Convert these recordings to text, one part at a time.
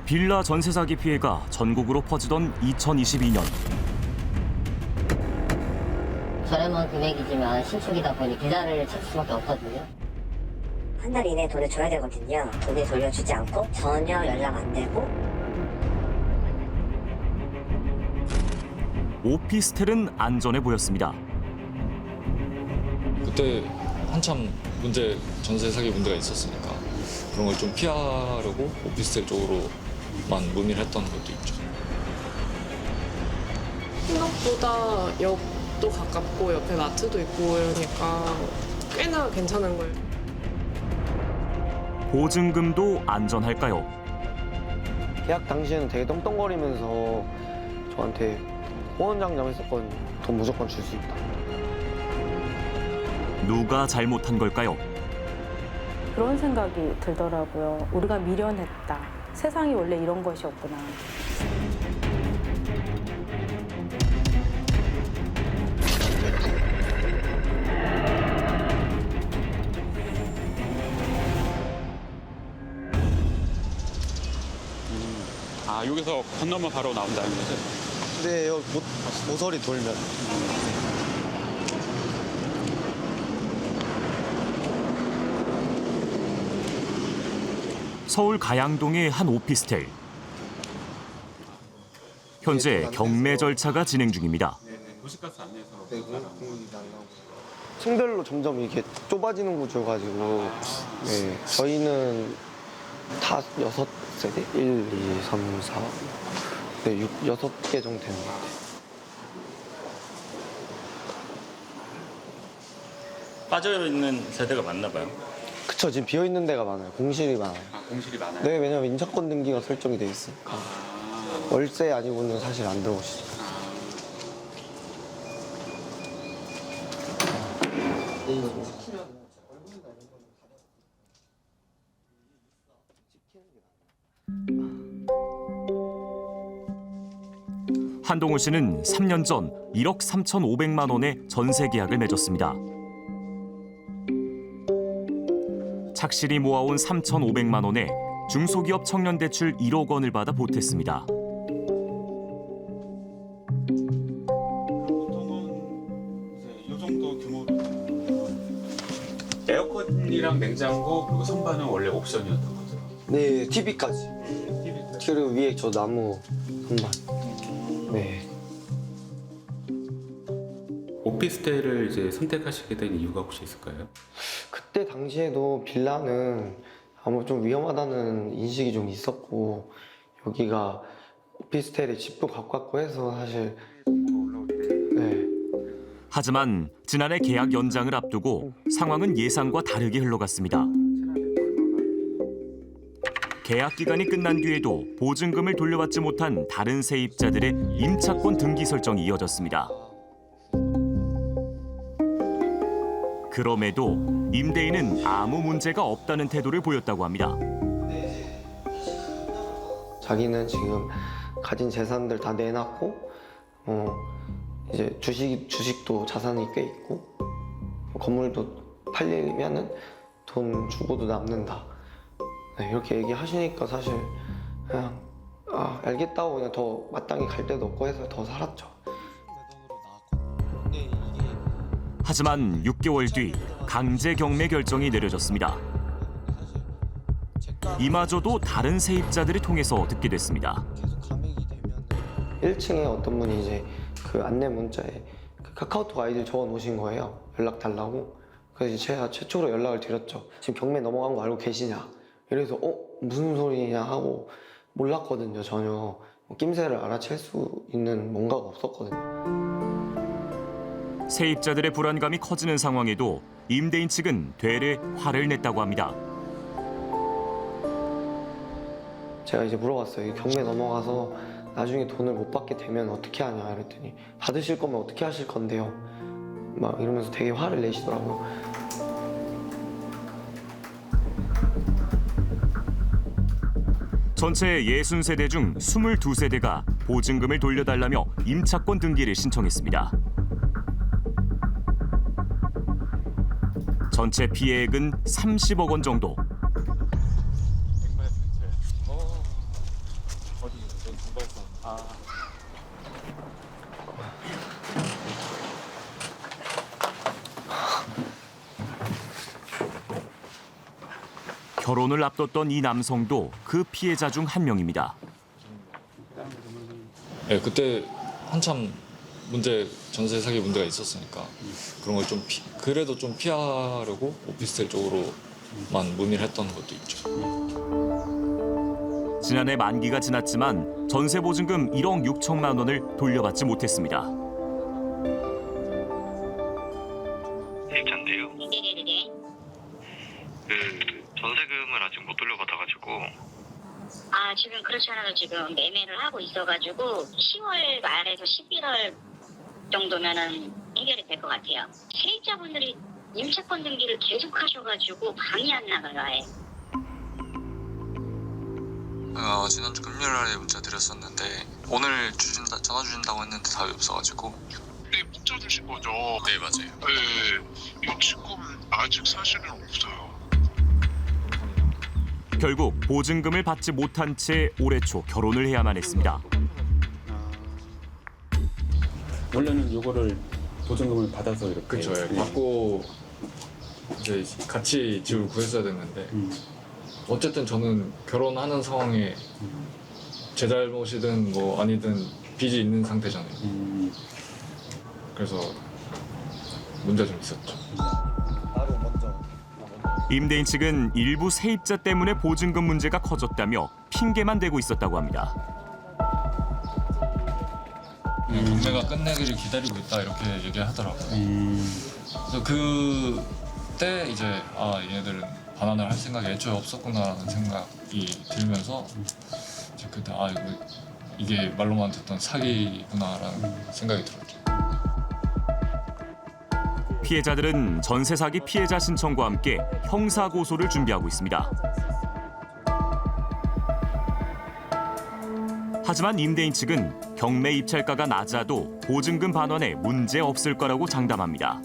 빌라 전세 사기 피해가 전국으로 퍼지던 2022년. 저렴한 금액이지만 신축이다 보니 계좌를 찾을 수밖에 없거든요. 한 달 이내에 돈을 줘야 되거든요. 돈을 돌려주지 않고 전혀 연락 안 되고. 오피스텔은 안전해 보였습니다. 그때 한참 전세 사기 문제가 있었으니까 그런 걸 좀 피하려고 오피스텔 쪽으로만 문의를 했던 것도 있죠. 생각보다 역도 가깝고 옆에 마트도 있고 이러니까 꽤나 괜찮은 거예요. 보증금도 안전할까요? 계약 당시에는 되게 떵떵거리면서 저한테 호언장담했었거든요. 돈 무조건 줄 수 있다. 누가 잘못한 걸까요? 그런 생각이 들더라고요. 우리가 미련했다. 세상이 원래 이런 것이었구나. 아, 여기서 건너면 바로 나온다는 거죠? 네, 여기 모서리 돌면. 서울 가양동의 한 오피스텔. 현재 경매 절차가 진행 중입니다. 도시가스 안내서 층별로 점점 이렇게 좁아지는 구조여가지고 네, 저희는 다 6세대? 1, 2, 3, 4, 네, 6개 정도 되는 것 같아요. 빠져있는 세대가 많나 봐요. 그쵸, 지금 비어있는 데가 많아요. 공실이 많아요. 아, 공실이 많아요? 네, 왜냐면 인차권 등기가 설정이 돼 있으니까. 월세 아니고는 사실 안 들어오시죠. 한동훈 씨는 3년 전 1억 3,500만 원의 전세 계약을 맺었습니다. 착실히 모아온 3,500만 원에 중소기업 청년 대출 1억 원을 받아 보탰습니다. 보통은 이제 이 정도 규모로 에어컨이랑 냉장고 그리고 선반은 원래 옵션이었던 거죠? 네, TV까지. TV까지. 그리고 위에 저 나무 선반. 네. 오피스텔을 이제 선택하시게 된 이유가 혹시 있을까요? 그때 당시에도 빌라는 아무 좀 위험하다는 인식이 좀 있었고 여기가 오피스텔에 집도 가깝고 해서 사실 네. 하지만 지난해 계약 연장을 앞두고 상황은 예상과 다르게 흘러갔습니다. 계약 기간이 끝난 뒤에도 보증금을 돌려받지 못한 다른 세입자들의 임차권 등기 설정이 이어졌습니다. 그럼에도 임대인은 아무 문제가 없다는 태도를 보였다고 합니다. 자기는 지금 가진 재산들 다 내놨고 이제 주식도 자산이 꽤 있고 건물도 팔리면은 돈 주고도 남는다. 네, 이렇게 얘기하시니까 사실 그냥 알겠다고 그냥 더 마땅히 갈 데도 없고 해서 더 살았죠. 하지만 6개월 뒤 강제 경매 결정이 내려졌습니다. 이마저도 다른 세입자들을 통해서 듣게 됐습니다. 1층에 어떤 분이 이제 그 안내 문자에 그 카카오톡 아이디를 적어 놓으신 거예요. 연락 달라고. 그래서 이제 제가 최초로 연락을 드렸죠. 지금 경매 넘어간 거 알고 계시냐? 이래서 무슨 소리냐 하고 몰랐거든요. 전혀 낌새를 알아챌 수 있는 뭔가가 없었거든요. 세입자들의 불안감이 커지는 상황에도 임대인 측은 되레 화를 냈다고 합니다. 제가 이제 물어봤어요. 경매 넘어가서 나중에 돈을 못 받게 되면 어떻게 하냐 이랬더니 받으실 거면 어떻게 하실 건데요? 막 이러면서 되게 화를 내시더라고요. 전체 60세대 중 22세대가 보증금을 돌려달라며 임차권 등기를 신청했습니다. 전체 피해액은 30억 원 정도. 결혼을 앞뒀던 이 남성도 그 피해자 중 한 명입니다. 네, 그때 한참 전세 사기 문제가 있었으니까 그런 걸 좀 그래도 좀 피하려고 오피스텔 쪽으로만 문의를 했던 것도 있죠. 지난해 만기가 지났지만 전세 보증금 1억 6천만 원을 돌려받지 못했습니다. 세입자인데요. 네네네. 그 전세금을 아직 못 돌려받아가지고. 아, 지금 그렇지 않아도 지금 매매를 하고 있어가지고 10월 말에서 11월 정도면은 해결이 될 것 같아요. 세입자분들이 임차권 등기를 계속 하셔가지고 방이 안 나가요, 아예. 지난주 금요일날에 문자 드렸었는데 오늘 전화 주신다고 했는데 답이 없어가지고. 네, 문자 주신 거죠? 네, 맞아요. 네, 이거 지금 아직 사실은 없어요. 결국 보증금을 받지 못한 채 올해 초 결혼을 해야만 했습니다. 원래는 요거를 보증금을 받아서 이렇게 그렇죠. 받고 이제 같이 집을 구했어야 됐는데 어쨌든 저는 결혼하는 상황에 제 잘못이든 뭐 아니든 빚이 있는 상태잖아요. 그래서 문제가 좀 있었죠. 임대인 측은 일부 세입자 때문에 보증금 문제가 커졌다며 핑계만 대고 있었다고 합니다. 경매가 끝내기를 기다리고 있다 이렇게 얘기하더라고요. 그래서 그때 이제 얘네들은 반환을 할 생각이 애초에 없었구나라는 생각이 들면서 이제 그때 이게 말로만 듣던 사기구나라는 생각이 들었죠. 피해자들은 전세 사기 피해자 신청과 함께 형사 고소를 준비하고 있습니다. 하지만 임대인 측은 경매 입찰가가 낮아도 보증금 반환에 문제 없을 거라고 장담합니다.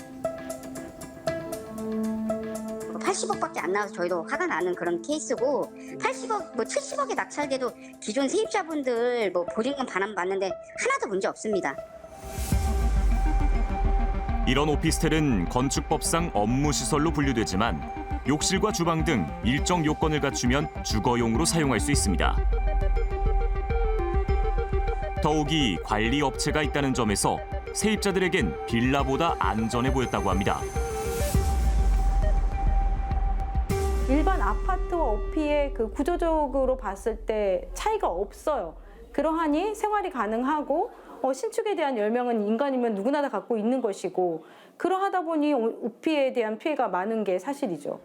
80억밖에 안 나와서 저희도 화가 나는 그런 케이스고 80억, 70억에 낙찰돼도 기존 세입자분들 보증금 반환 받는데 하나도 문제 없습니다. 이런 오피스텔은 건축법상 업무시설로 분류되지만 욕실과 주방 등 일정 요건을 갖추면 주거용으로 사용할 수 있습니다. 더욱이 관리 업체가 있다는 점에서 세입자들에겐 빌라보다 안전해 보였다고 합니다. 일반 아파트와 오피의 그 구조적으로 봤을 때 차이가 없어요. 그러하니 생활이 가능하고 신축에 대한 열망은 인간이면 누구나 다 갖고 있는 것이고 그러하다 보니 오피에 대한 피해가 많은 게 사실이죠.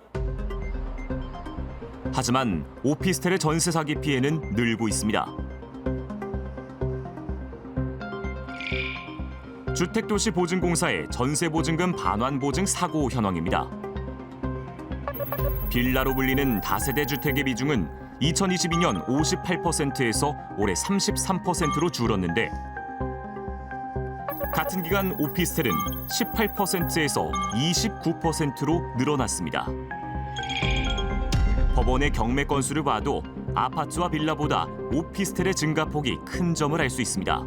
하지만 오피스텔의 전세 사기 피해는 늘고 있습니다. 주택도시보증공사의 전세보증금 반환보증 사고 현황입니다. 빌라로 불리는 다세대 주택의 비중은 2022년 58%에서 올해 33%로 줄었는데 같은 기간 오피스텔은 18%에서 29%로 늘어났습니다. 법원의 경매 건수를 봐도 아파트와 빌라보다 오피스텔의 증가폭이 큰 점을 알 수 있습니다.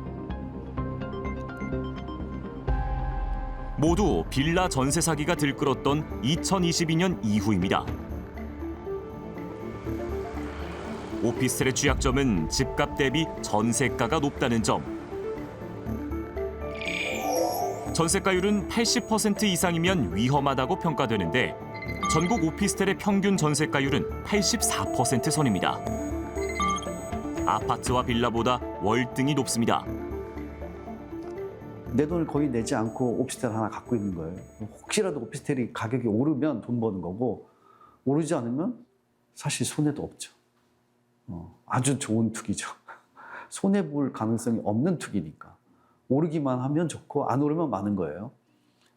모두 빌라 전세 사기가 들끓었던 2022년 이후입니다. 오피스텔의 취약점은 집값 대비 전세가가 높다는 점. 전세가율은 80% 이상이면 위험하다고 평가되는데 전국 오피스텔의 평균 전세가율은 84% 선입니다. 아파트와 빌라보다 월등히 높습니다. 내 돈을 거의 내지 않고 오피스텔 하나 갖고 있는 거예요. 혹시라도 오피스텔이 가격이 오르면 돈 버는 거고 오르지 않으면 사실 손해도 없죠. 아주 좋은 투기죠. 손해볼 가능성이 없는 투기니까. 오르기만 하면 좋고 안 오르면 많은 거예요.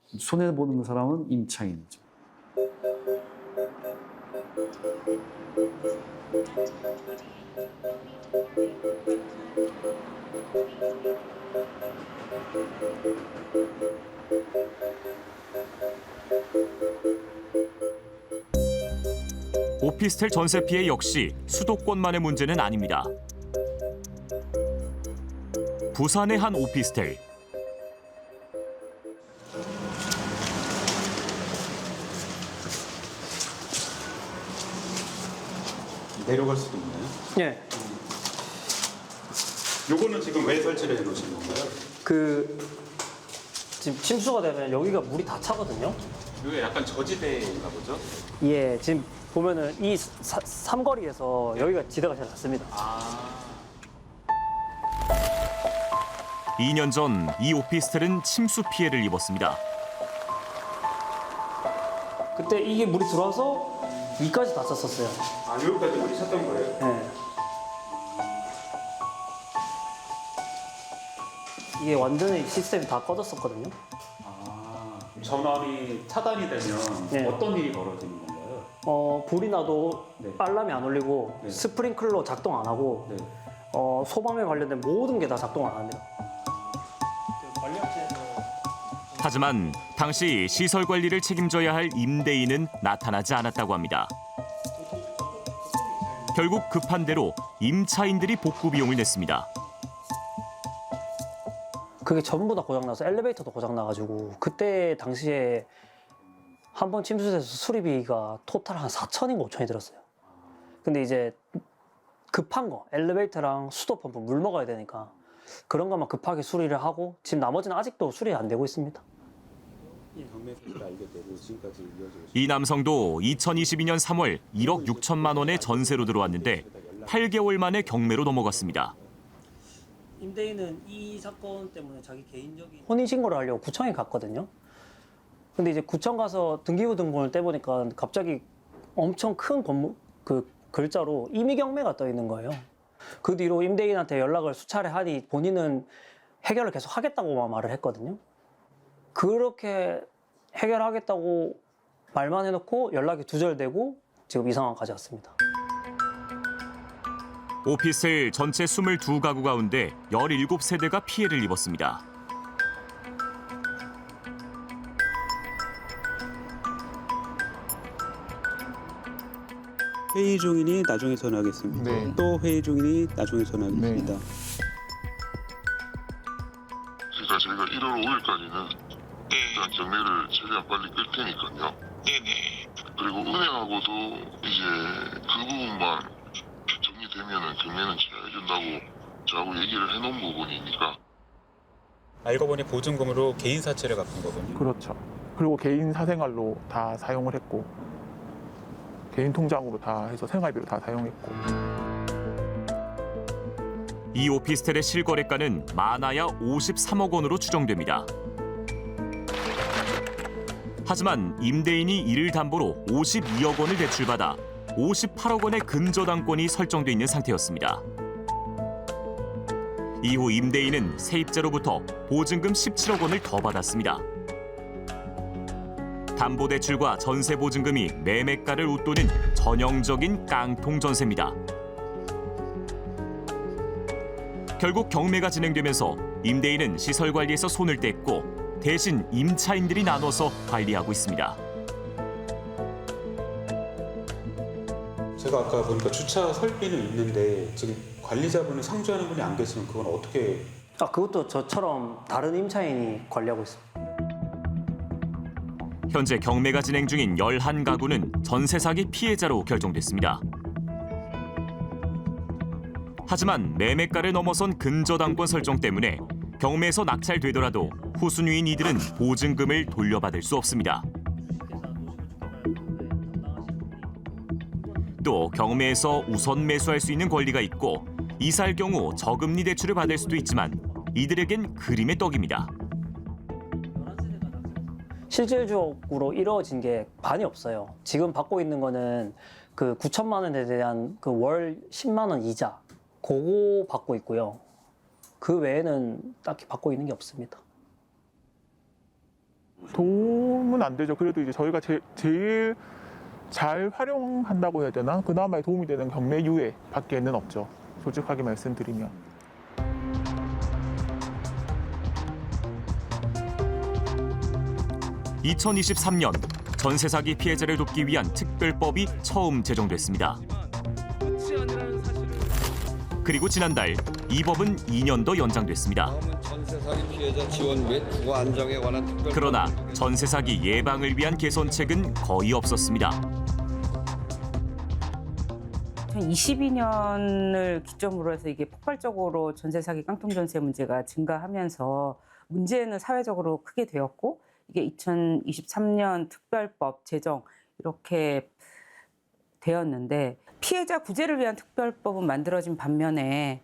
손해보는 사람은 임차인이죠. 오피스텔 전세 피해 역시 수도권만의 문제는 아닙니다. 부산의 한 오피스텔. 내려갈 수도 있나요? 예. 요거는 지금 왜 설치를 해놓으신 건가요? 지금 침수가 되면 여기가 물이 다 차거든요. 이게 약간 저지대인가 보죠? 예, 지금 보면은 이 삼거리에서 여기가 지대가 제일 낮습니다. 2년 전 이 오피스텔은 침수 피해를 입었습니다. 그때 이게 물이 들어와서 위까지 다 찼었어요. 아, 여기까지 물이 찼던 거예요? 예. 이게 완전히 시스템이 다 꺼졌었거든요. 전원이 차단이 되면 네. 어떤 일이 벌어지는 건가요? 불이 나도 네. 알람이 안 울리고 네. 스프링클러 작동 안 하고 네. 소방에 관련된 모든 게 다 작동 안 합니다. 관리업체에서 하지만 당시 시설 관리를 책임져야 할 임대인은 나타나지 않았다고 합니다. 결국 급한 대로 임차인들이 복구 비용을 냈습니다. 그게 전부 다 고장나서 엘리베이터도 고장나가지고 그때 당시에 한 번 침수돼서 수리비가 토탈 한 4천인가 5천이 들었어요. 근데 이제 급한 거 엘리베이터랑 수도 펌프 물 먹어야 되니까 그런 것만 급하게 수리를 하고 지금 나머지는 아직도 수리 안 되고 있습니다. 이 남성도 2022년 3월 1억 6천만 원의 전세로 들어왔는데 8개월 만에 경매로 넘어갔습니다. 임대인은 이 사건 때문에 자기 개인적인 혼인신고를 하려고 구청에 갔거든요. 근데 이제 구청 가서 등기부 등본을 떼보니까 갑자기 엄청 큰 글자로 임의경매가 떠 있는 거예요. 그 뒤로 임대인한테 연락을 수차례 하니 본인은 해결을 계속 하겠다고만 말을 했거든요. 그렇게 해결하겠다고 말만 해놓고 연락이 두절되고 지금 이 상황까지 왔습니다. 오피스텔 전체 22가구 가운데 17세대가 피해를 입었습니다. 회의 중이니 나중에 전화하겠습니다. 네. 또 회의 중이니 나중에 전화하겠습니다. 그러니까 저희가 1월 5일까지는 일단 경매를 최대한 빨리 끌 테니까요. 네네. 그리고 은행하고도 이제 그 부분만 정리되면은 경매는 제가 해준다고 저하고 얘기를 해놓은 부분이니까. 알고 보니 보증금으로 개인 사채를 갚은 거군요. 그렇죠. 그리고 개인 사생활로 다 사용을 했고 개인 통장으로 다 해서 생활비로 다 사용했고. 이 오피스텔의 실거래가는 많아야 53억 원으로 추정됩니다. 하지만 임대인이 이를 담보로 52억 원을 대출받아 58억 원의 근저당권이 설정돼 있는 상태였습니다. 이후 임대인은 세입자로부터 보증금 17억 원을 더 받았습니다. 담보대출과 전세보증금이 매매가를 웃도는 전형적인 깡통 전세입니다. 결국 경매가 진행되면서 임대인은 시설 관리에서 손을 뗐고 대신 임차인들이 나눠서 관리하고 있습니다. 제가 아까 보니까 주차 설비는 있는데 지금 관리자분이 상주하는 분이 안 계시면 그건 어떻게? 그것도 저처럼 다른 임차인이 관리하고 있습니다. 현재 경매가 진행 중인 11가구는 전세 사기 피해자로 결정됐습니다. 하지만 매매가를 넘어선 근저당권 설정 때문에 경매에서 낙찰되더라도 후순위인 이들은 보증금을 돌려받을 수 없습니다. 또 경매에서 우선 매수할 수 있는 권리가 있고 이사할 경우 저금리 대출을 받을 수도 있지만 이들에겐 그림의 떡입니다. 실질적으로 이루어진 게 많이 없어요. 지금 받고 있는 거는 그 9천만 원에 대한 그 월 10만 원 이자 그거 받고 있고요. 그 외에는 딱히 받고 있는 게 없습니다. 도움은 안 되죠. 그래도 이제 저희가 제일 잘 활용한다고 해야 되나? 그나마 도움이 되는 경매 유예 밖에는 없죠. 솔직하게 말씀드리면. (2023년) 전세 사기 피해자를 돕기 위한 특별법이 처음 제정됐습니다. 그리고 지난달 이 법은 2년 더 연장됐습니다. 그러나 전세 사기 예방을 위한 개선책은 거의 없었습니다. 2022년을 기점으로 해서 이게 폭발적으로 전세 사기 깡통 전세 문제가 증가하면서 문제는 사회적으로 크게 되었고 이게 2023년 특별법 제정 이렇게 되었는데 피해자 구제를 위한 특별법은 만들어진 반면에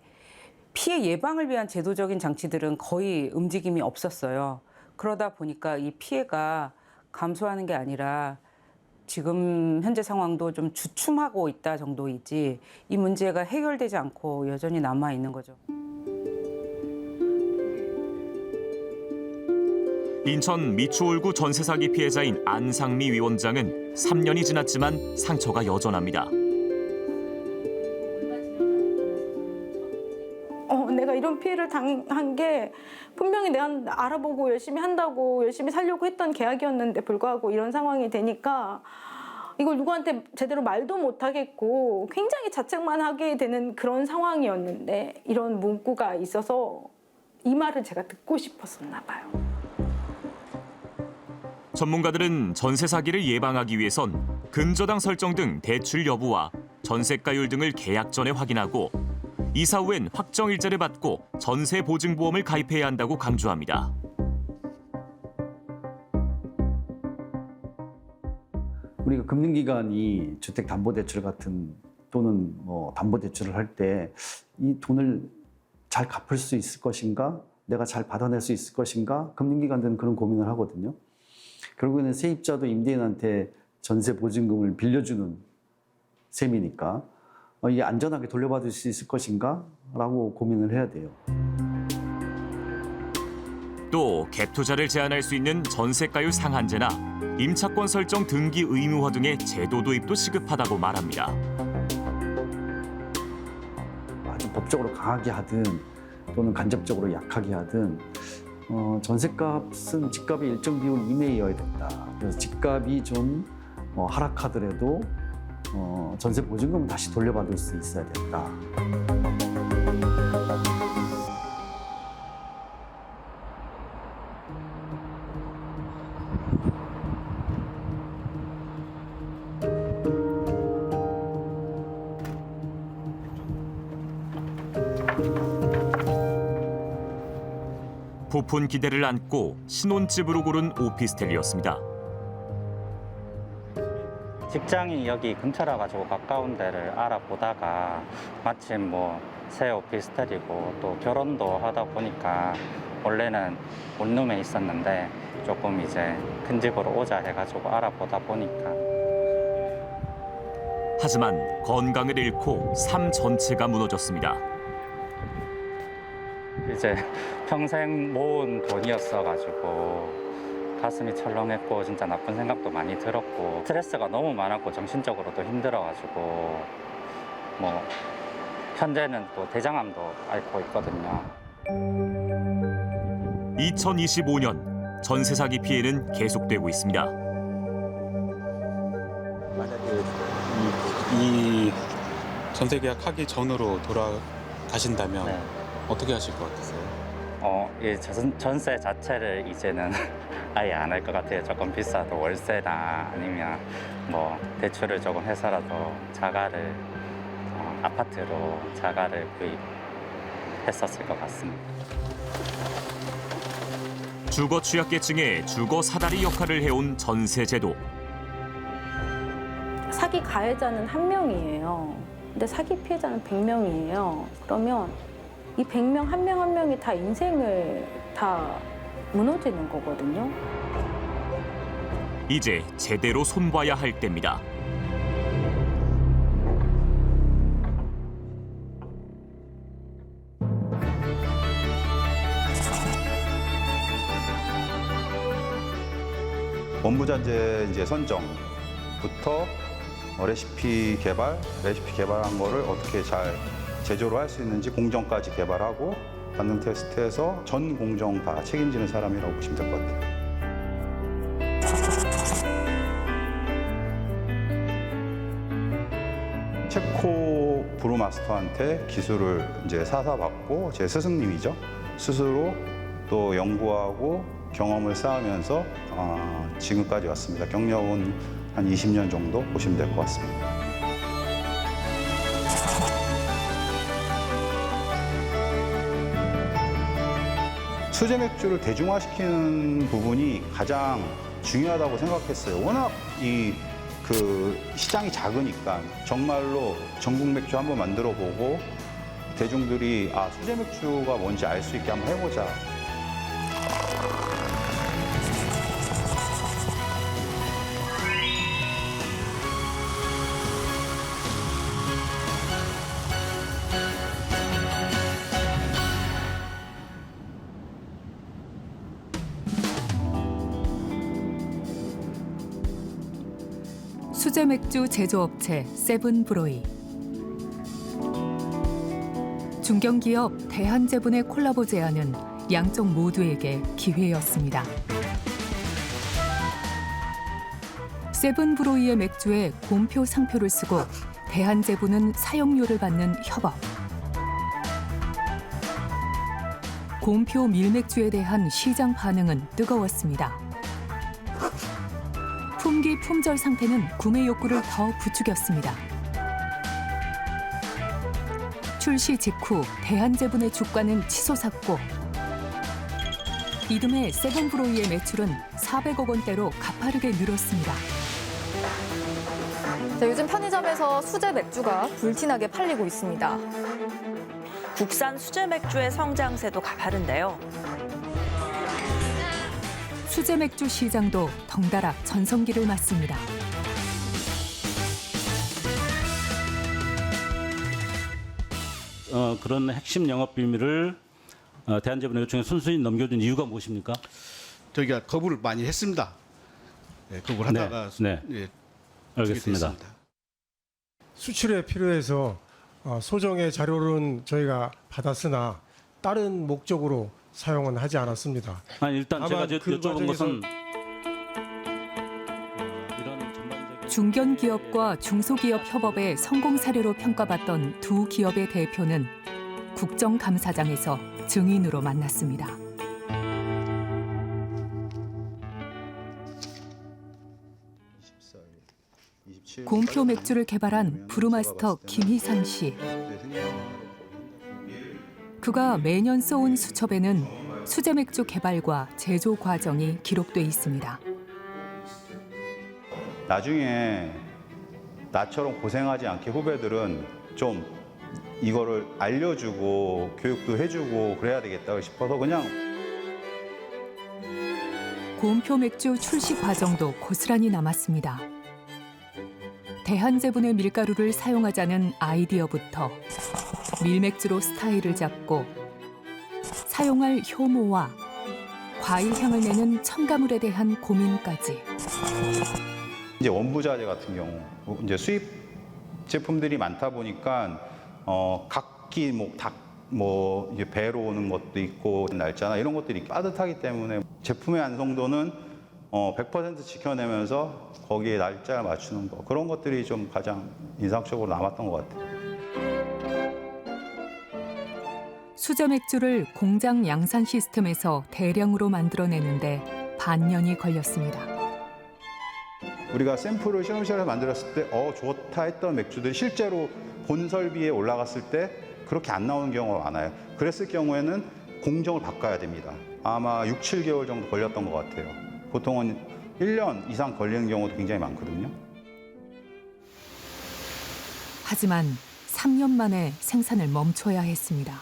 피해 예방을 위한 제도적인 장치들은 거의 움직임이 없었어요. 그러다 보니까 이 피해가 감소하는 게 아니라 지금 현재 상황도 좀 주춤하고 있다 정도이지 이 문제가 해결되지 않고 여전히 남아 있는 거죠. 인천 미추홀구 전세 사기 피해자인 안상미 위원장은 3년이 지났지만 상처가 여전합니다. 내가 이런 피해를 당한 게 분명히 내가 알아보고 열심히 한다고 열심히 살려고 했던 계약이었는데 불구하고 이런 상황이 되니까 이걸 누구한테 제대로 말도 못 하겠고 굉장히 자책만 하게 되는 그런 상황이었는데 이런 문구가 있어서 이 말을 제가 듣고 싶었었나 봐요. 전문가들은 전세 사기를 예방하기 위해선 근저당 설정 등 대출 여부와 전세가율 등을 계약 전에 확인하고 이사 후엔 확정일자를 받고 전세 보증보험을 가입해야 한다고 강조합니다. 우리가 금융기관이 주택담보대출 같은 또는 뭐 담보대출을 할 때 이 돈을 잘 갚을 수 있을 것인가, 내가 잘 받아낼 수 있을 것인가, 금융기관들은 그런 고민을 하거든요. 결국에는 세입자도 임대인한테 전세 보증금을 빌려주는 셈이니까 이게 안전하게 돌려받을 수 있을 것인가 라고 고민을 해야 돼요. 또 갭 투자를 제한할 수 있는 전세가율 상한제나 임차권 설정 등기 의무화 등의 제도 도입도 시급하다고 말합니다. 아주 법적으로 강하게 하든 또는 간접적으로 약하게 하든 전세값은 집값의 일정 비율 이내여야 된다. 그래서 집값이 좀 하락하더라도 전세 보증금을 다시 돌려받을 수 있어야 된다. 부푼 기대를 안고 신혼집으로 고른 오피스텔이었습니다. 직장이 여기 근처라 가지고 가까운 데를 알아보다가 마침 뭐 새 오피스텔이고 또 결혼도 하다 보니까 원래는 원룸에 있었는데 조금 이제 큰 집으로 오자 해가지고 알아보다 보니까. 하지만 건강을 잃고 삶 전체가 무너졌습니다. 이제 평생 모은 돈이었어가지고 가슴이 철렁했고 진짜 나쁜 생각도 많이 들었고 스트레스가 너무 많았고 정신적으로도 힘들어가지고 뭐 현재는 또 대장암도 앓고 있거든요. 2025년 전세 사기 피해는 계속되고 있습니다. 만약에 이 전세 계약하기 전으로 돌아가신다면 네. 어떻게 하실 것 같으세요? 이 전세 자체를 이제는 아예 안 할 것 같아요. 조금 비싸도 월세나 아니면 뭐 대출을 조금 해서라도 자가를 아파트로 자가를 구입했었을 것 같습니다. 주거 취약계층의 주거 사다리 역할을 해온 전세제도. 사기 가해자는 1명이에요. 근데 사기 피해자는 100명이에요. 그러면 이 100명 한 명 한 명이 다 인생을 다 무너지는 거거든요. 이제 제대로 손봐야 할 때입니다. 원부자재 이제 선정부터 레시피 개발한 거를 어떻게 잘 제조를 할 수 있는지 공정까지 개발하고 반응 테스트해서 전 공정 다 책임지는 사람이라고 보시면 될 것 같아요. 체코 브루마스터한테 기술을 이제 사사받고 제 스승님이죠. 스스로 또 연구하고 경험을 쌓으면서 지금까지 왔습니다. 경력은 한 20년 정도 보시면 될 것 같습니다. 수제 맥주를 대중화시키는 부분이 가장 중요하다고 생각했어요. 워낙 그 시장이 작으니까 정말로 전국 맥주 한번 만들어 보고 대중들이 수제 맥주가 뭔지 알 수 있게 한번 해보자. 수제 맥주 제조업체 세븐브로이. 중견기업 대한제분의 콜라보 제안은 양쪽 모두에게 기회였습니다. 세븐브로이의 맥주에 곰표 상표를 쓰고 대한제분은 사용료를 받는 협업. 곰표 밀맥주에 대한 시장 반응은 뜨거웠습니다. 품귀 품절 상태는 구매 욕구를 더 부추겼습니다. 출시 직후 대한제분의 주가는 치솟았고 이듬해 세븐브로이의 매출은 400억 원대로 가파르게 늘었습니다. 자, 요즘 편의점에서 수제 맥주가 불티나게 팔리고 있습니다. 국산 수제 맥주의 성장세도 가파른데요. 수제 맥주 시장도 덩달아 전성기를 맞습니다. 그런 핵심 영업 비밀을 대한제분에게 요청에 순순히 넘겨준 이유가 무엇입니까? 저희가 거부를 많이 했습니다. 거부를 하다가 네. 알겠습니다. 수출에 필요해서 소정의 자료는 저희가 받았으나 다른 목적으로 사용은 하지 않았습니다. 아니, 일단 제가 여쭤본 것은 중견기업과 중소기업 협업의 성공 사례로 평가받던 두 기업의 대표는 국정감사장에서 증인으로 만났습니다. 곰표 맥주를 개발한 브루마스터 김희상 씨. 그가 매년 써온 수첩에는 수제 맥주 개발과 제조 과정이 기록돼 있습니다. 나중에 나처럼 고생하지 않게 후배들은 좀 이거를 알려주고 교육도 해주고 그래야 되겠다 싶어서 그냥. 곰표 맥주 출시 과정도 고스란히 남았습니다. 대한제분의 밀가루를 사용하자는 아이디어부터 밀맥주로 스타일을 잡고 사용할 효모와 과일 향을 내는 첨가물에 대한 고민까지. 이제 원부자재 같은 경우 이제 수입 제품들이 많다 보니까 각기 이게 배로 오는 것도 있고 날짜나 이런 것들이 빠듯하기 때문에 제품의 완성도는 100% 지켜내면서 거기에 날짜를 맞추는 거 그런 것들이 좀 가장 인상적으로 남았던 것 같아요. 수제 맥주를 공장 양산 시스템에서 대량으로 만들어내는데 반년이 걸렸습니다. 우리가 샘플을 실험실에서 만들었을 때 좋다 했던 맥주들이 실제로 본 설비에 올라갔을 때 그렇게 안 나오는 경우가 많아요. 그랬을 경우에는 공정을 바꿔야 됩니다. 아마 6, 7개월 정도 걸렸던 것 같아요. 보통은 1년 이상 걸리는 경우도 굉장히 많거든요. 하지만 3년 만에 생산을 멈춰야 했습니다.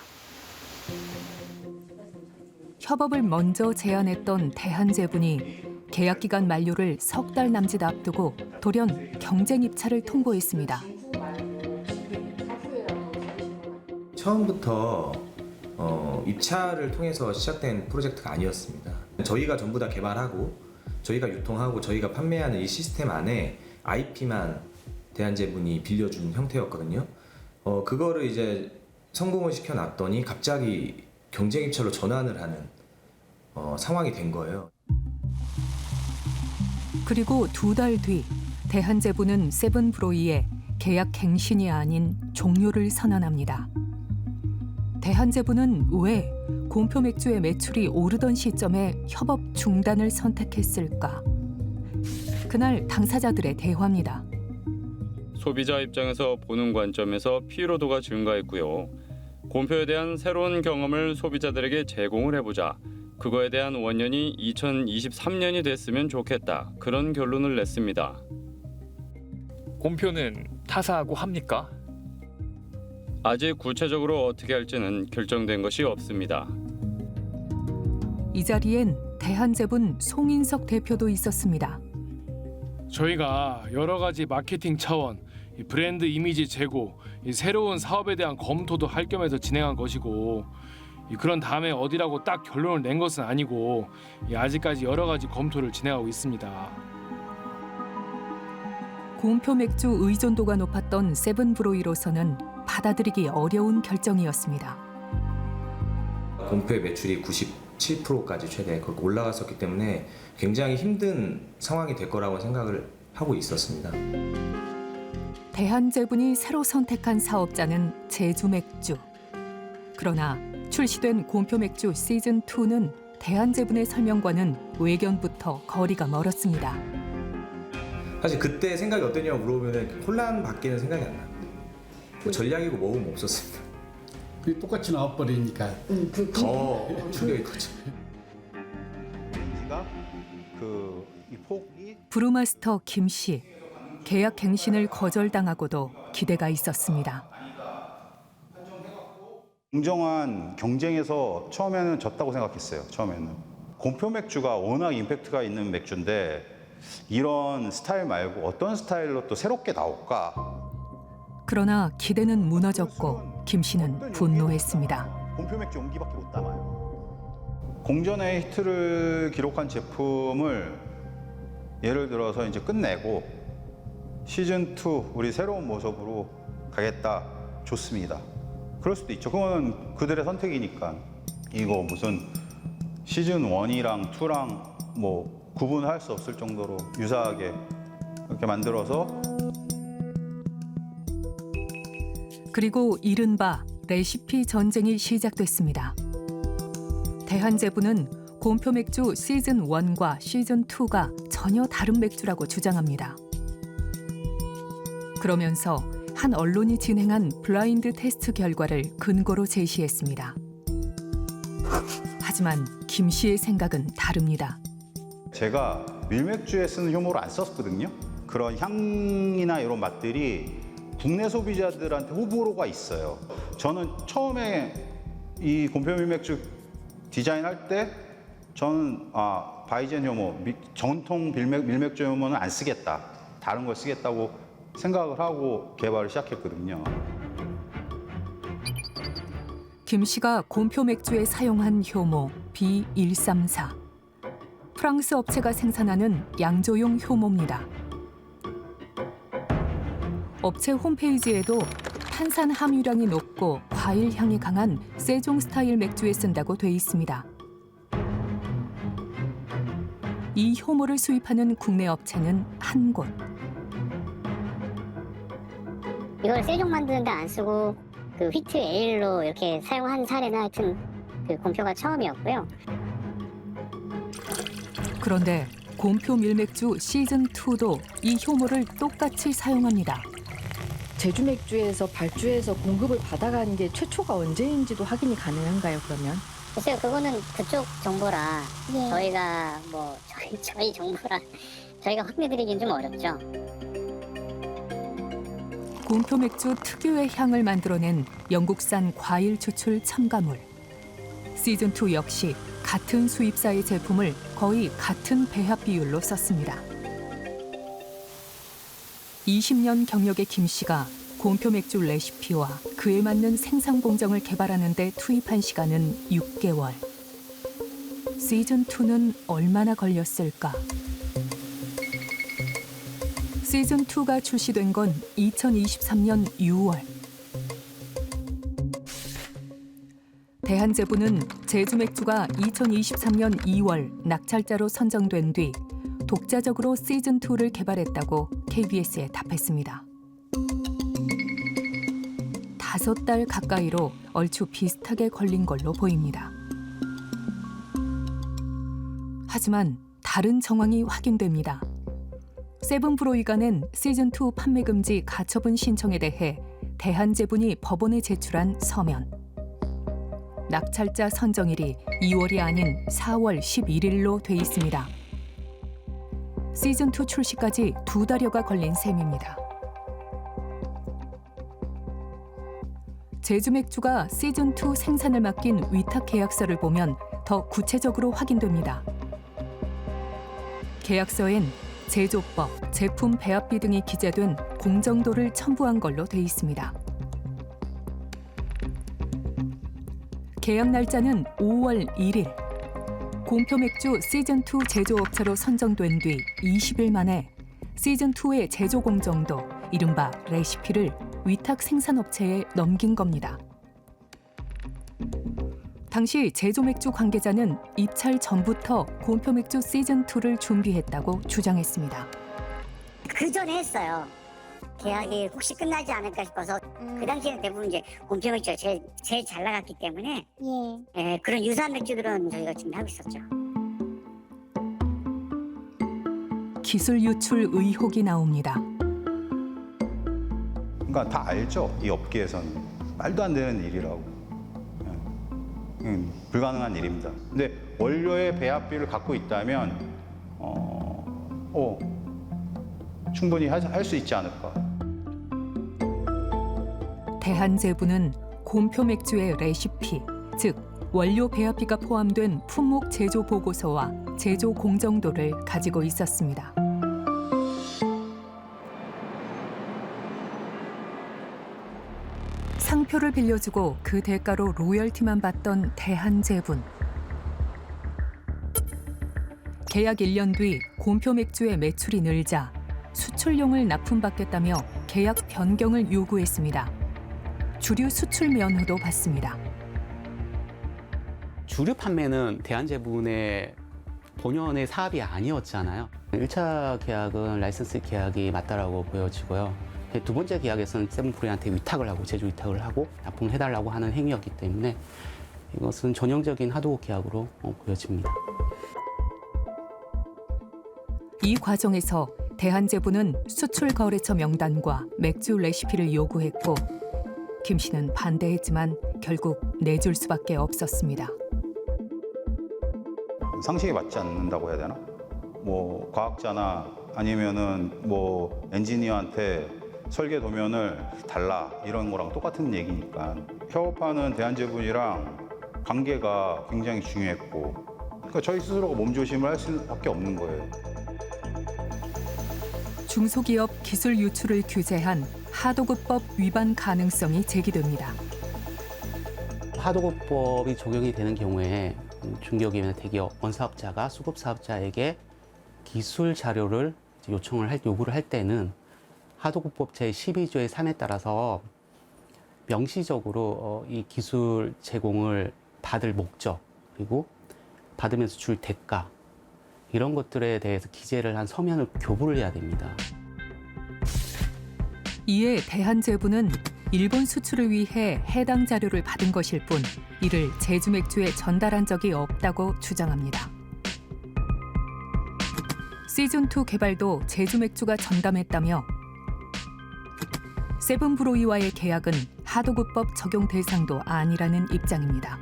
협업을 먼저 제안했던 대한제분이 계약 기간 만료를 석 달 남짓 앞두고 돌연 경쟁 입찰을 통보했습니다. 처음부터 입찰을 통해서 시작된 프로젝트가 아니었습니다. 저희가 전부 다 개발하고 저희가 유통하고 저희가 판매하는 이 시스템 안에 IP만 대한제분이 빌려준 형태였거든요. 그거를 이제 성공을 시켜놨더니 갑자기 경쟁 입찰로 전환을 하는 상황이 된 거예요. 그리고 2달 뒤 대한제분은 세븐브로이에 계약 갱신이 아닌 종료를 선언합니다. 대한제분은 왜 곰표 맥주의 매출이 오르던 시점에 협업 중단을 선택했을까? 그날 당사자들의 대화입니다. 소비자 입장에서 보는 관점에서 피로도가 증가했고요. 곰표에 대한 새로운 경험을 소비자들에게 제공을 해보자 그거에 대한 원년이 2023년이 됐으면 좋겠다. 그런 결론을 냈습니다. 곰표는 타사하고 합니까? 아직 구체적으로 어떻게 할지는 결정된 것이 없습니다. 이 자리엔 대한제분 송인석 대표도 있었습니다. 저희가 여러 가지 마케팅 차원, 이 브랜드 이미지 제고, 이 새로운 사업에 대한 검토도 할 겸해서 진행한 것이고, 그런 다음에 어디라고 딱 결론을 낸 것은 아니고 아직까지 여러 가지 검토를 진행하고 있습니다. 곰표 맥주 의존도가 높았던 세븐브로이로서는 받아들이기 어려운 결정이었습니다. 곰표의 매출이 97%까지 최대 그렇게 올라갔었기 때문에 굉장히 힘든 상황이 될 거라고 생각을 하고 있었습니다. 대한제분이 새로 선택한 사업자는 제주맥주. 그러나 출시된 곰표 맥주 시즌2는 대한제분의 설명과는 외견부터 거리가 멀었습니다. 사실 그때 생각이 어땠냐고 물어보면 혼란밖에는 생각이 안 나요. 뭐 전략이고 뭐고 없었습니다. 그게 똑같이 나와버리니까 더 충격이 컸죠. 브루마스터 김 씨. 계약 갱신을 거절당하고도 기대가 있었습니다. 공정한 경쟁에서 처음에는 졌다고 생각했어요. 처음에는. 곰표 맥주가 워낙 임팩트가 있는 맥주인데 이런 스타일 말고 어떤 스타일로 또 새롭게 나올까? 그러나 기대는 무너졌고 김 씨는 분노했습니다. 곰표 맥주 용기밖에 못 담아요. 공전의 히트를 기록한 제품을 예를 들어서 이제 끝내고 시즌2 우리 새로운 모습으로 가겠다. 좋습니다. 그럴 수도 있죠. 그건 그들의 선택이니까. 이거 무슨 시즌 1이랑 2랑 뭐 구분할 수 없을 정도로 유사하게 이렇게 만들어서. 그리고 이른바 레시피 전쟁이 시작됐습니다. 대한제분은 곰표 맥주 시즌 1과 시즌 2가 전혀 다른 맥주라고 주장합니다. 그러면서 한 언론이 진행한 블라인드 테스트 결과를 근거로 제시했습니다. 하지만 김 씨의 생각은 다릅니다. 제가 밀맥주에 쓰는 효모를 안 썼거든요. 그런 향이나 이런 맛들이 국내 소비자들한테 호불호가 있어요. 저는 처음에 이 곰표 밀맥주 디자인할 때 저는 바이젠 효모, 전통 밀맥주 효모는 안 쓰겠다. 다른 걸 쓰겠다고 생각을 하고 개발을 시작했거든요. 김 씨가 곰표 맥주에 사용한 효모 B134. 프랑스 업체가 생산하는 양조용 효모입니다. 업체 홈페이지에도 탄산 함유량이 높고 과일 향이 강한 세종 스타일 맥주에 쓴다고 돼 있습니다. 이 효모를 수입하는 국내 업체는 한 곳. 이걸 세종 만드는데 안 쓰고 그 휘트 에일로 이렇게 사용한 사례는 하여튼 그 곰표가 처음이었고요. 그런데 곰표 밀맥주 시즌2도 이 효모를 똑같이 사용합니다. 제주 맥주에서 발주해서 공급을 받아간 게 최초가 언제인지도 확인이 가능한가요, 그러면? 글쎄요, 그거는 그쪽 정보라 저희가 뭐 저희 정보라 저희가 확인해드리긴 좀 어렵죠. 곰표 맥주 특유의 향을 만들어낸 영국산 과일 추출 첨가물. 시즌2 역시 같은 수입사의 제품을 거의 같은 배합 비율로 썼습니다. 20년 경력의 김 씨가 곰표 맥주 레시피와 그에 맞는 생산 공정을 개발하는 데 투입한 시간은 6개월. 시즌2는 얼마나 걸렸을까? 시즌2가 출시된 건 2023년 6월. 대한제분은 제주맥주가 2023년 2월 낙찰자로 선정된 뒤 독자적으로 시즌2를 개발했다고 KBS에 답했습니다. 5달 가까이로 얼추 비슷하게 걸린 걸로 보입니다. 하지만 다른 정황이 확인됩니다. 세븐브로이가 낸 시즌2 판매 금지 가처분 신청에 대해 대한제분이 법원에 제출한 서면. 낙찰자 선정일이 2월이 아닌 4월 11일로 돼 있습니다. 시즌2 출시까지 2달여가 걸린 셈입니다. 제주맥주가 시즌2 생산을 맡긴 위탁 계약서를 보면 더 구체적으로 확인됩니다. 계약서엔 제조법, 제품 배합비 등이 기재된 공정도를 첨부한 걸로 돼 있습니다. 계약 날짜는 5월 1일. 곰표맥주 시즌2 제조업체로 선정된 뒤 20일 만에 시즌2의 제조 공정도, 이른바 레시피를 위탁 생산업체에 넘긴 겁니다. 당시 제조맥주 관계자는 입찰 전부터 곰표맥주 시즌2를 준비했다고 주장했습니다. 그 전에 했어요. 계약이 혹시 끝나지 않을까 싶어서 그 당시에는 대부분 이제 곰표 맥주가 제일 잘 나갔기 때문에 그런 유사한 맥주들은 저희가 준비하고 있었죠. 기술 유출 의혹이 나옵니다. 그러니까 다 알죠. 이 업계에서는 말도 안 되는 일이라고. 불가능한 일입니다. 근데 원료의 배합비를 갖고 있다면 충분히 할 수 있지 않을까. 대한제부는 곰표맥주의 레시피, 즉 원료 배합비가 포함된 품목 제조 보고서와 제조 공정도를 가지고 있었습니다. 상표를 빌려주고 그 대가로 로열티만 받던 대한제분. 계약 1년 뒤 곰표맥주의 매출이 늘자 수출용을 납품받겠다며 계약 변경을 요구했습니다. 주류 수출 면허도 받습니다. 주류 판매는 대한제분의 본연의 사업이 아니었잖아요. 1차 계약은 라이선스 계약이 맞다라고 보여지고요. 두 번째 계약에서는 세븐프로이한테 위탁을 하고 제조 위탁을 하고 납품을 해달라고 하는 행위였기 때문에 이것은 전형적인 하도급 계약으로 보여집니다. 이 과정에서 대한제부는 수출 거래처 명단과 맥주 레시피를 요구했고 김 씨는 반대했지만 결국 내줄 수밖에 없었습니다. 상식에 맞지 않는다고 해야 되나? 뭐 과학자나 아니면은 뭐 엔지니어한테 설계 도면을 달라 이런 거랑 똑같은 얘기니까 협업하는 대한제분이랑 관계가 굉장히 중요했고 그러니까 저희 스스로가 몸조심을 할 수밖에 없는 거예요. 중소기업 기술 유출을 규제한 하도급법 위반 가능성이 제기됩니다. 하도급법이 적용이 되는 경우에 중기업이나 대기업, 원사업자가 수급사업자에게 기술 자료를 요구를 할 때는 하도급법 제12조의 3에 따라서 명시적으로 이 기술 제공을 받을 목적 그리고 받으면서 줄 대가 이런 것들에 대해서 기재를 한 서면을 교부를 해야 됩니다. 이에 대한제부는 일본 수출을 위해 해당 자료를 받은 것일 뿐 이를 제주맥주에 전달한 적이 없다고 주장합니다. 시즌2 개발도 제주맥주가 전담했다며 세븐브로이와의 계약은 하도급법 적용 대상도 아니라는 입장입니다.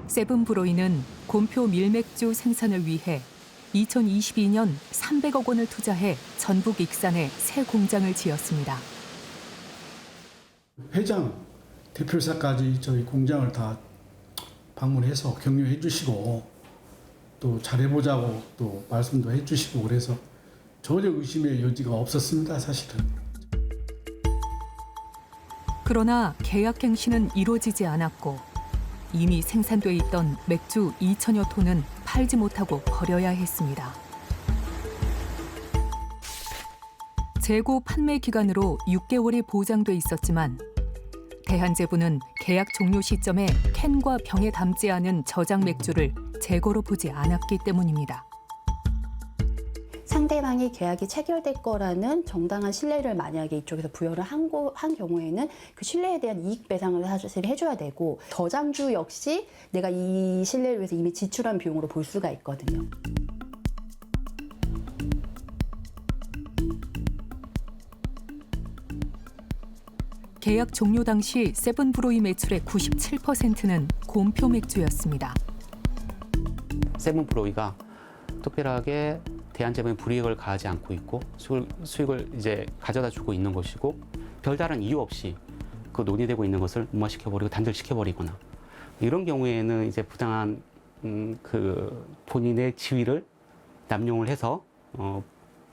세븐브로이는 곰표 밀맥주 생산을 위해 2022년 300억 원을 투자해 전북 익산에 새 공장을 지었습니다. 회장, 대표이사까지 저희 공장을 다 방문해서 격려해 주시고 또 잘해보자고 또 말씀도 해주시고 그래서 전혀 의심의 여지가 없었습니다, 사실은. 그러나 계약 갱신은 이루어지지 않았고 이미 생산돼 있던 맥주 2천여 톤은 팔지 못하고 버려야 했습니다. 재고 판매 기간으로 6개월이 보장돼 있었지만 대한제부는 계약 종료 시점에 캔과 병에 담지 않은 저장 맥주를 재고로 보지 않았기 때문입니다. 상대방이 계약이 체결될 거라는 정당한 신뢰를 만약에 이쪽에서 부여를 한 경우에는 그 신뢰에 대한 이익 배상을 사실 해줘야 되고 저장주 역시 내가 이 신뢰를 위해서 이미 지출한 비용으로 볼 수가 있거든요. 계약 종료 당시 세븐브로이 매출의 97%는 곰표 맥주였습니다. 세븐브로이가 특별하게 대한제품에 불이익을 가하지 않고 있고 수익을 이제 가져다 주고 있는 것이고 별다른 이유 없이 그 논의되고 있는 것을 무마시켜버리고 단절시켜버리거나 이런 경우에는 이제 부당한 그 본인의 지위를 남용을 해서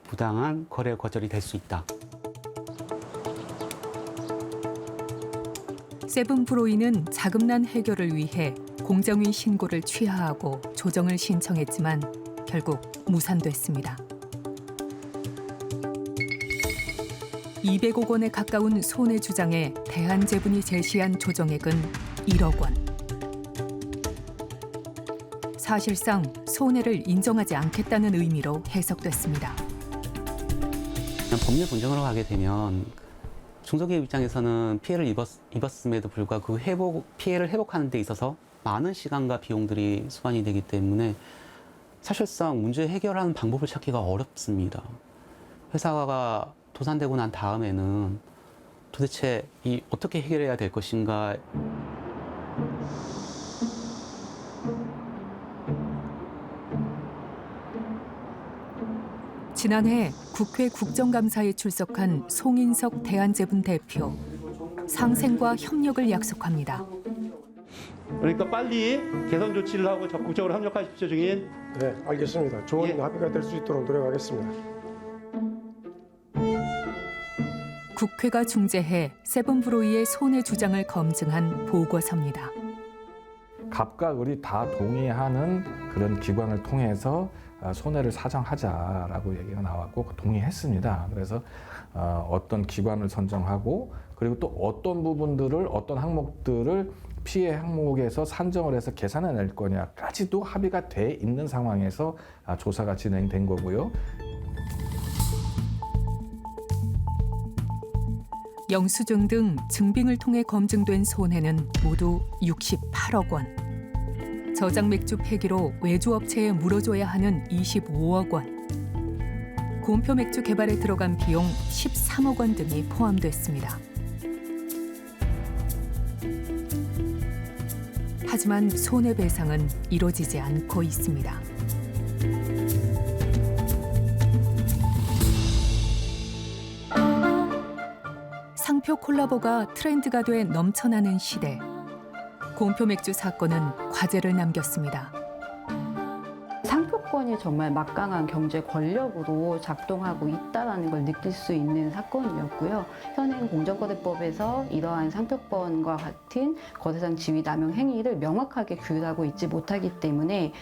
부당한 거래 거절이 될 수 있다. 세븐브로이는 자금난 해결을 위해 공정위 신고를 취하하고 조정을 신청했지만 결국 무산됐습니다. 200억 원에 가까운 손해 주장에 대한제분이 제시한 조정액은 1억 원. 사실상 손해를 인정하지 않겠다는 의미로 해석됐습니다. 법률 분쟁으로 가게 되면 중소기업 입장에서는 피해를 입었음에도 불구하고 그 피해를 회복하는 데 있어서 많은 시간과 비용들이 수반이 되기 때문에 사실상 문제 해결하는 방법을 찾기가 어렵습니다. 회사가 도산되고 난 다음에는 도대체 어떻게 해결해야 될 것인가. 지난해 국회 국정감사에 출석한 송인석 대한제분 대표. 상생과 협력을 약속합니다. 그러니까 빨리 개선 조치를 하고 적극적으로 협력하십시오, 증인. 네, 알겠습니다. 좋은 합의가 될 수 있도록 노력하겠습니다. 국회가 중재해 세븐브로이의 손해 주장을 검증한 보고서입니다. 갑과 을이 다 동의하는 그런 기관을 통해서 손해를 사정하자라고 얘기가 나왔고 동의했습니다. 그래서 어떤 기관을 선정하고 그리고 또 어떤 부분들을 어떤 항목들을 피해 항목에서 산정을 해서 계산해 낼 거냐까지도 합의가 돼 있는 상황에서 조사가 진행된 거고요. 영수증 등 증빙을 통해 검증된 손해는 모두 68억 원. 저장 맥주 폐기로 외주업체에 물어줘야 하는 25억 원. 곰표 맥주 개발에 들어간 비용 13억 원 등이 포함됐습니다. 하지만 손해배상은 이루어지지 않고 있습니다. 상표 콜라보가 트렌드가 돼 넘쳐나는 시대. 곰표 맥주 사건은 과제를 남겼습니다. 상표권이 정말 막강한 경제 권력으로 작동하고 있다는 걸 느낄 수 있는 사건이었고요. 현행 공정거래법에서 이러한 상표권과 같은 거래상 지위 남용 행위를 명확하게 규율하고 있지 못하기 때문에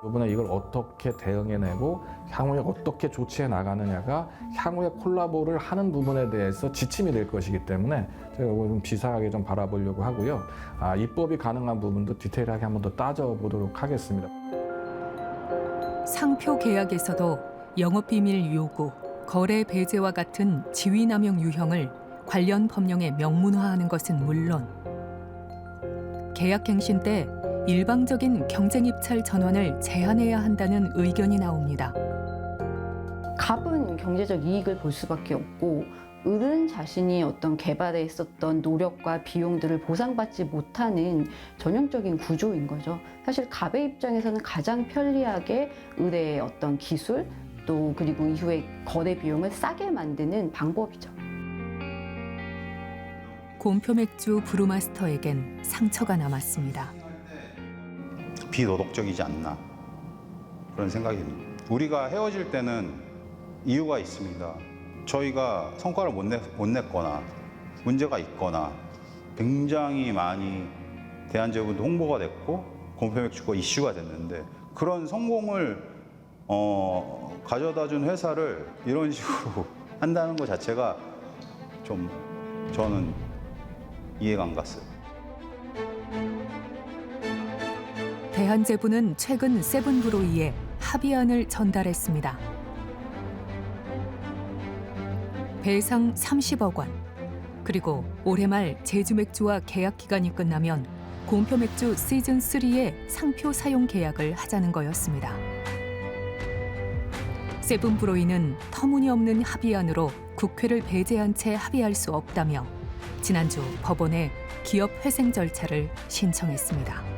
이번에 이걸 어떻게 대응해내고 향후에 어떻게 조치해 나가느냐가 향후에 콜라보를 하는 부분에 대해서 지침이 될 것이기 때문에 제가 좀 비사하게 좀 바라보려고 하고요. 입법이 가능한 부분도 디테일하게 한번 더 따져보도록 하겠습니다. 상표 계약에서도 영업비밀 요구, 거래 배제와 같은 지위남용 유형을 관련 법령에 명문화하는 것은 물론 계약갱신 때 일방적인 경쟁 입찰 전환을 제한해야 한다는 의견이 나옵니다. 갑은 경제적 이익을 볼 수밖에 없고 을은 자신이 어떤 개발에 있었던 노력과 비용들을 보상받지 못하는 전형적인 구조인 거죠. 사실 갑의 입장에서는 가장 편리하게 을의 어떤 기술 또 그리고 이후에 거래 비용을 싸게 만드는 방법이죠. 곰표 맥주 브루마스터에겐 상처가 남았습니다. 비도덕적이지 않나 그런 생각이 듭니다. 우리가 헤어질 때는 이유가 있습니다. 저희가 성과를 못 냈거나 문제가 있거나 굉장히 많이 대한제분도 홍보가 됐고 곰표 맥주가 이슈가 됐는데 그런 성공을 가져다 준 회사를 이런 식으로 한다는 것 자체가 좀 저는 이해가 안 갔어요. 대한제분은 최근 세븐브로이에 합의안을 전달했습니다. 배상 30억 원, 그리고 올해 말 제주맥주와 계약 기간이 끝나면 곰표맥주 시즌3의 상표 사용 계약을 하자는 거였습니다. 세븐브로이는 터무니없는 합의안으로 국회를 배제한 채 합의할 수 없다며 지난주 법원에 기업 회생 절차를 신청했습니다.